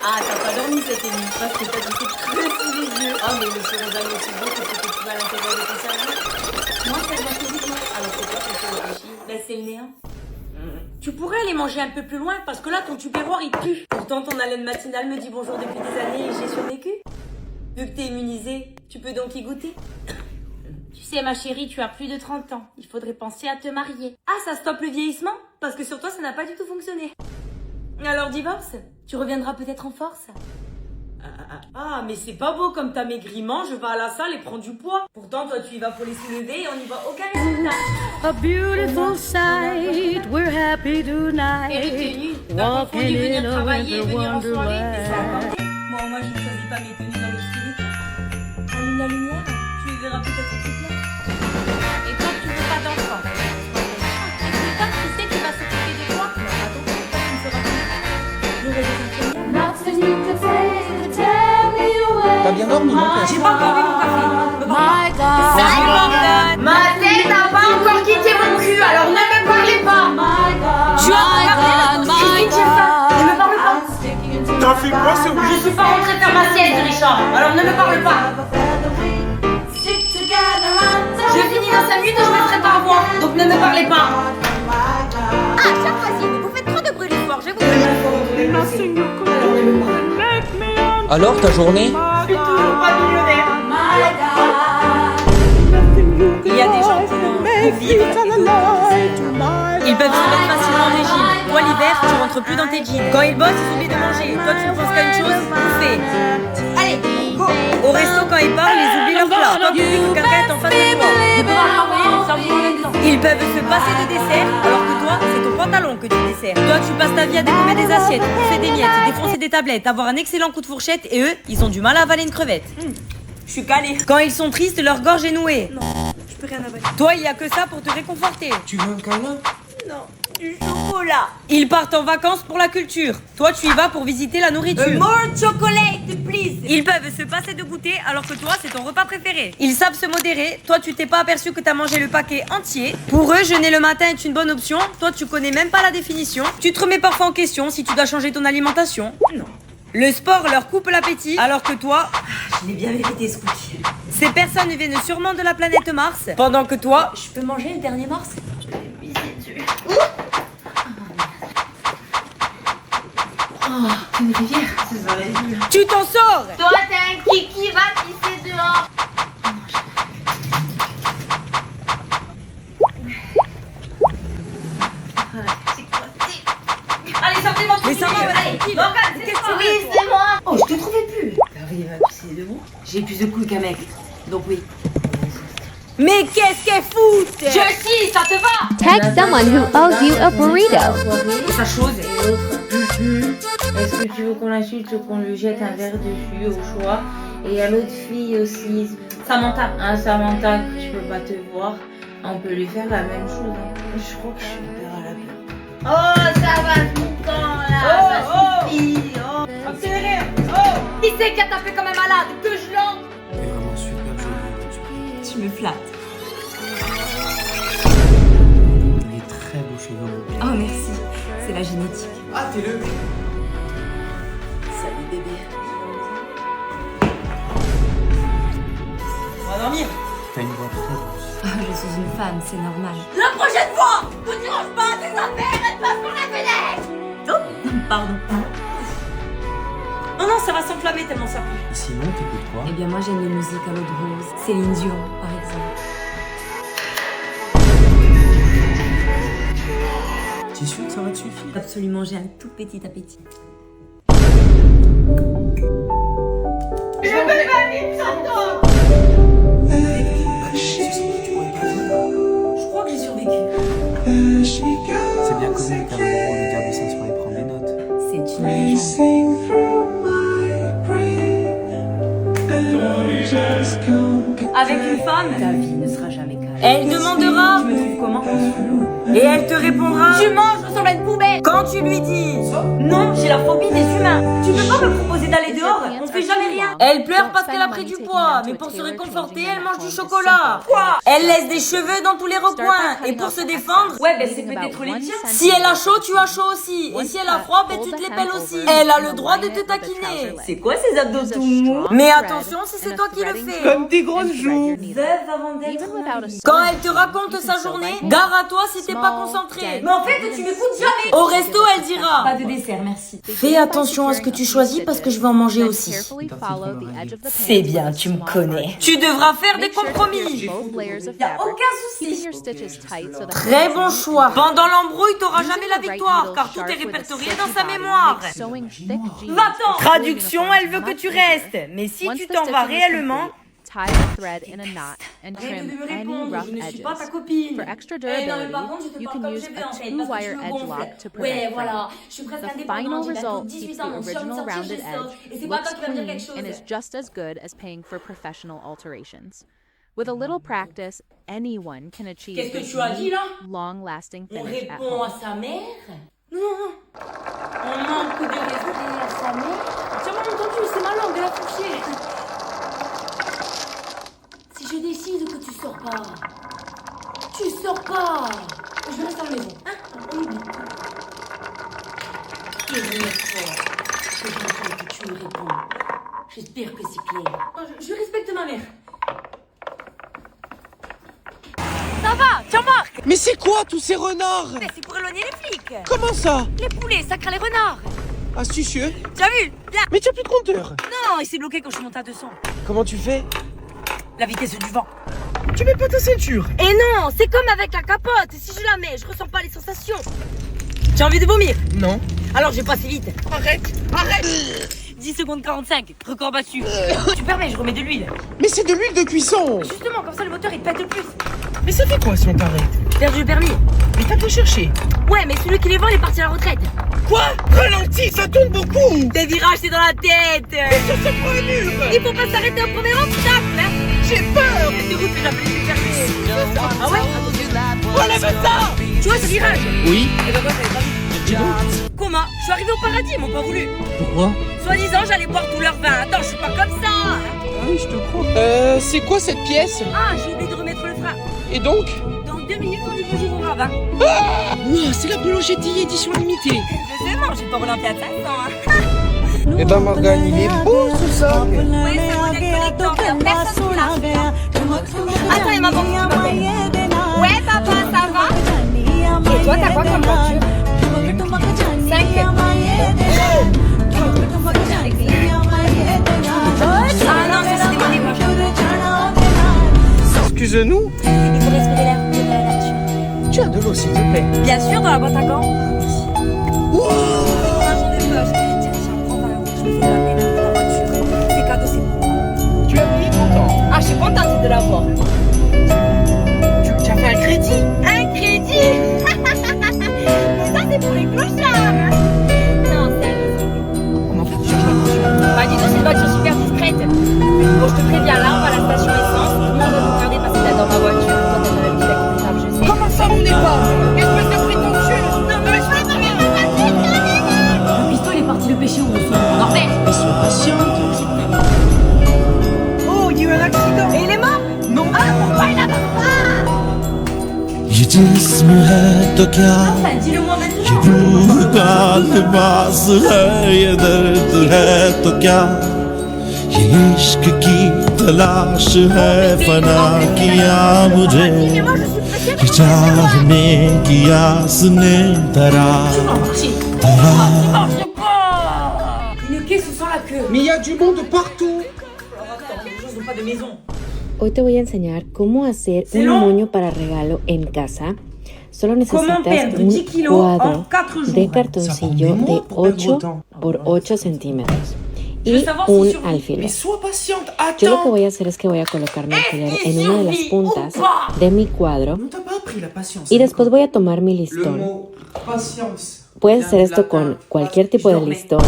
Ah, t'as pas dormi cette nuit parce que t'as dû te creuser les yeux. Oh, mais le Suroxane est aussi bon que ce que tu vas à l'intérieur de ton cerveau. Moi, ça va physiquement. Alors c'est quoi ton taux réfléchi? Ben, c'est le néant. Tu pourrais aller manger un peu plus loin parce que là, ton tupperware, il pue. Pourtant, ton haleine matinale me dit bonjour depuis des années et j'ai survécu. Vu que t'es immunisée, tu peux donc y goûter. Tu sais, ma chérie, tu as plus de 30 ans. Il faudrait penser à te marier. Ah, ça stoppe le vieillissement? Parce que sur toi, ça n'a pas du tout fonctionné. Alors, divorce? Tu reviendras peut-être en force? Ah, mais c'est pas beau comme t'as maigri. Je vais à la salle et prends du poids. Pourtant, toi, tu y vas pour les soulever et on n'y voit aucun résultat. A beautiful sight, we're happy tonight. Eric, t'es nul. T'as confondu venir travailler et venir en soirée. Bon, moi, je ne choisis pas mes tenues dans l'obscurité. Allume la lumière, tu les verras peut-être plus clair. Et toi, tu veux pas d'enfant. C'est pas qui c'est qui va s'occuper de toi? Non, attends, toi, tu ne seras plus. J'aurai des infirmières. T'as bien dormi, mon père? J'ai pas encore bu mon café. My God, Salut, Morgane. Ma tête n'a pas encore quitté mon cul, alors ne me parlez pas. Je suis en train de regarder la J'ai faim, ne me parle pas. T'as fait quoi ce Je suis pas rentrée faire ma sieste, Richard, alors ne me parle pas. Je finis dans 5 minutes et je me ferai par voix, donc ne me parlez pas. Ah, chaque fois-ci, vous faites trop de bruit le soir, je vous Alors, ta journée? Je suis toujours pas millionnaire. Il y a des gens qui n'ont vivre. Ils peuvent se mettre facilement en régime. Toi, l'hiver, tu rentres plus dans tes jeans. Quand ils bossent, ils oublient de manger. Toi, tu ne penses qu'à une chose, bouffer. Allez, go. Au resto, quand ils parlent, ils oublient leur plat. Toi, tu dis que quelqu'un est en face de toi. Ils peuvent se passer de dessert, alors que toi, c'est ton pantalon que tu desserres. Toi, tu passes ta vie à découper des assiettes, bouffer des miettes, défoncer des tablettes, avoir un excellent coup de fourchette, et eux, ils ont du mal à avaler une crevette. Je suis calée. Quand ils sont tristes, leur gorge est nouée. Non, je peux rien avaler. Toi, il y a que ça pour te réconforter. Tu veux un câlin? Non, du chocolat. Ils partent en vacances pour la culture. Toi, tu y vas pour visiter la nourriture. More chocolate, please. Ils peuvent se passer de goûter alors que toi, c'est ton repas préféré. Ils savent se modérer. Toi, tu t'es pas aperçu que t'as mangé le paquet entier. Pour eux, jeûner le matin est une bonne option. Toi, tu connais même pas la définition. Tu te remets parfois en question si tu dois changer ton alimentation. Non. Le sport leur coupe l'appétit alors que toi... Je l'ai bien mérité ce cookie. Ces personnes viennent sûrement de la planète Mars. Pendant que toi... Je peux manger le dernier Mars? Oh, une rivière, ça va être nul. Tu t'en sors. Toi, t'es un kiki, va pisser dehors. Allez, sortez mon Mais ça va, Allez, tranquille. Morgane, Qu'est-ce c'est que toi. tu Oui, veux? c'est moi. Oh, je te trouvais plus. T'arrives à pisser debout? J'ai plus de couilles qu'un mec, donc oui. Mais qu'est-ce qu'elle fout? Je suis, ça te va? Text someone who owes you a burrito. Et sa chose. Et l'autre. Est-ce que tu veux qu'on l'insulte ou qu'on lui jette un verre dessus au choix? Et il y a l'autre fille aussi. Samantha. Samantha, que tu peux pas te voir. On peut lui faire la même chose. Je crois que je suis hyper à la peur. Oh, ça va tout le temps là. Ça suffit. Oh. Accélérez. Qui c'est qui a tapé comme un malade? Que je l'entende. T'es vraiment super jolie. Tu me flattes. Les très beaux cheveux, mon père. Oh merci, c'est la génétique. Ah, t'es le... Salut bébé. On va dormir. T'as une voix très douce. Je suis une femme, c'est normal. La prochaine fois, tu ne ranges pas tes affaires et passe par la fenêtre. Oh, pardon. Oh non, ça va s'enflammer tellement ça pue. Sinon, t'écoutes quoi? Eh bien moi j'aime les musiques à l'eau de rose. Céline Dion, par exemple. T'es sûr que ça va te suffire? Absolument, j'ai un tout petit appétit. Je veux ma vie sans toi. Je crois que j'ai survécu. C'est bien connu qu'à l'endroit où le diable s'assoit et prend des notes. C'est une légende. Avec une femme, ta vie ne sera jamais calme. Elle demandera, tu me trouves comment? Et elle te répondra, Tu manges sur une poubelle. quand tu lui dis non, j'ai la phobie des humains. Tu peux pas me proposer d'aller dehors Genre, on fait jamais rien. Elle pleure parce qu'elle a pris du poids, mais pour se réconforter, elle mange du chocolat. Quoi? Elle laisse des cheveux dans tous les recoins. Et pour se défendre, ouais, ben c'est peut-être les tiens. Si elle a chaud, tu as chaud aussi. Et si elle a froid, ben tu te les pelles aussi. Elle a le droit de te taquiner. C'est quoi ces abdos tout mous? Mais attention, si c'est toi qui le fais. Comme des grosses joues. Veuve avant d'être mamie. Quand elle te raconte sa journée, gare à toi si t'es pas concentré. Mais en fait, tu m'écoutes jamais. Au resto, elle dira pas de dessert, merci. Fais attention à ce que tu choisis parce que je vais en manger aussi. C'est bien, tu me connais. Tu devras faire des compromis. Y a aucun souci. Très bon choix. Pendant l'embrouille, t'auras jamais la victoire car tout est répertorié dans sa mémoire. Va-t'en. Traduction, elle veut que tu restes. Mais si tu t'en vas réellement, tie the thread in a knot and trim any rough edges. For extra durability, you can use a 2-wire edge lock to prevent fraying. The final result keeps the original rounded edge, looks clean, and is just as good as paying for professional alterations. With a little practice, anyone can achieve this long-lasting finish at home. On répond à sa mère? Non. On manque de respect à sa mère? Tu m'as entendu, c'est ma langue, elle a touché. Si je décide que tu sors pas, tu sors pas. Je reste à la maison, hein? On oublie. Dernière fois que j'entends que tu me réponds. J'espère que c'est clair. Je respecte ma mère. Ça va, Jean-Marc? Mais c'est quoi tous ces renards? Mais c'est pour éloigner les flics. Comment ça? Les poulets, ça craint les renards. Astucieux. Tu as vu? Bien. Mais tu as plus de compteur. Non, il s'est bloqué quand je suis montée à 200. Comment tu fais? La vitesse du vent. Tu mets pas ta ceinture. Et non, c'est comme avec la capote. Si je la mets, je ressens pas les sensations. Tu as envie de vomir? Non. Alors je vais passer vite. Arrête. 10 secondes 45, record battu. Tu permets, je remets de l'huile. Mais c'est de l'huile de cuisson. Justement, comme ça le moteur il pète plus. Mais ça fait quoi si on t'arrête? Perdu le permis. Mais t'as pas cherché. Ouais, mais celui qui les vend, il est parti à la retraite. Quoi? Ralentis, ça tourne beaucoup. Tes virages, c'est dans la tête. Mais ça c'est pas un mur. Il faut pas s'arrêter au premier rang, tape. J'ai peur. Cette route, j'ai appelé du permis. Ah ouais? Enlève ça. Tu vois ce virage? Oui. Et ben moi, j'avais pas vu. Dis donc. Comment? Je suis arrivée au paradis, ils m'ont pas voulu. Pourquoi? Soi-disant, j'allais boire tout leur vin. Attends, je suis pas comme ça. Ah oui, je te crois. C'est quoi cette pièce? Ah, j'ai oublié de remettre le frein. Et donc? Dans 2 minutes, on dit bonjour au ravin. Ah wow, c'est la Boulangerie édition limitée. Je sais, non, j'ai pas relancé à 500. Hein. Eh ben Morgane, il est beau tout ça. Ouais, c'est un modèle collector. Personne ne l'a. Attends, il m'a vendu. Ouais, papa, ça va? Et toi, t'as quoi comme voiture? 5. Ah non, ça c'est des monnaies moi. Excuse-nous. Il faut respirer l'air pur de la nature. Tu as de l'eau s'il te plaît. Bien sûr, dans la boîte à gants. Wow. J'en ai peur. Tiens, prends ta route. Je me fais de la peine de la voiture. C'est cadeau, c'est bon. Tu as payé content. Ah, je suis contente de l'avoir. Tu as fait un crédit? Un crédit. Ça, c'est pour les clochards. Non, c'est En fait, tu cherches la voiture. bah, dis donc, c'est une voiture super discrète. Bon, je te préviens, là, on va à la station essence. Tout le monde va nous regarder parce que t'as dans ma voiture. Toi, t'as la vie confortable, je sais. Comment ça, mon départ? Espèce de prétentieux. Non, mais je vais pas faire ma voiture. Le piston, il est parti le pêcher où on se Norbert. Mais sois patiente. Oh, il y a eu un accident. Et il est mort? Non. Ah, pourquoi il a pas? ये जिस्म है तो क्या Enfin, dis-le-moi ये maintenant. रूह का लिबास है ये दर्द है तो क्या ये इश्क की तलाश है फना किया मुझे Mais moi, je suis pressée. ये चाहने की आस ने धरा Une caisse sans la queue. Mais il y a du monde partout. Attends, les gens n'ont pas de maison. Hoy te voy a enseñar cómo hacer C'est un long. moño para regalo en casa. Solo Comment necesitas perdre un 10 kilos en cuadro 4 jours. de cartoncillo Ça prend des de mois pour perdre 8 autant. por 8 centímetros Je veux y savoir si un survit. Mais alfiler. sois patiente, Yo lo que attends. voy a hacer es que voy a colocar mi alfiler en una de las survit puntas ou pas? de mi cuadro On t'a pas appris la patience. y después voy a tomar mi Le listón. mot patience. Puedes vient hacer du esto latin con cualquier tipo de dormais. listón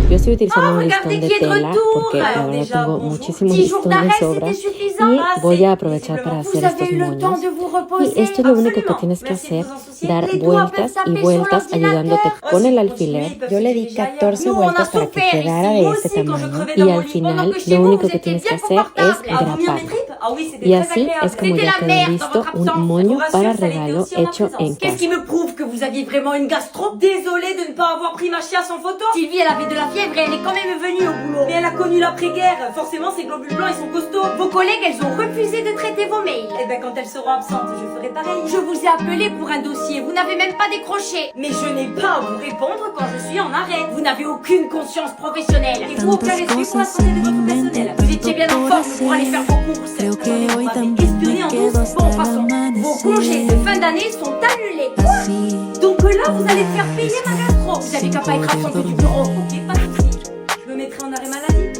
Yo estoy utilizando un listón regardez de qui est de tela retour. porque la Alors verdad déjà, tengo bonjour. muchísimos 10 jours listones de d'arrêt, sobra c'était suffisant. y voy a aprovechar para Vous hacer avez estos eu le temps moños. de vous reposer. Y esto es lo único que Absolument. tienes que Merci de hacer, vous en soucier. dar Les doigts vueltas peuvent y taper vueltas sur l'ordinateur. ayudándote Oh, con si el vous alfiler. continuez, ils peuvent Yo le se di diriger ailleurs. 14 Nous, on a vueltas para que souffert quedara ici. de Moi este aussi, quand je tamaño crevais y dans mon al lit, final pendant que chez lo vous, único vous que étiez tienes que bien hacer es confortable. Ah, vous mis en graparlo. trip? Ah oui, c'était Y très así agréable. es como C'était ya la quedó merde dans listo votre un absence. moño Je vous rassure, para ça l'était regalo aussi en ma hecho présence. en Qu'est-ce qui casa. me prouve que vous aviez vraiment une gastro? Désolée de ne pas avoir pris ma chiasse en photo. Sylvie, elle avait de la fièvre et elle est quand même venue au boulot. Mais elle a connu l'après-guerre. Forcément, ces globules blancs, ils sont costauds. Vos collègues, elles ont refusé de traiter vos mails. Et ben, quand elles seront absentes, je ferai pareil. Je vous ai appelé pour un dossier. Vous n'avez même pas décroché. Mais je n'ai pas à vous répondre quand je suis en arrêt. Vous n'avez aucune conscience professionnelle. Et vous, aucun respect pour la santé de votre personnel. Vous étiez bien en forme pour aller faire vos courses. Attendez, vous m'avez espionné en douce. Bon, passons. Vos congés de fin d'année sont annulés. Quoi? Donc là, vous allez faire payer ma gastro. Vous avez qu'à pas être absent du bureau. Ok, pas de soucis. Je me mettrai en arrêt maladie.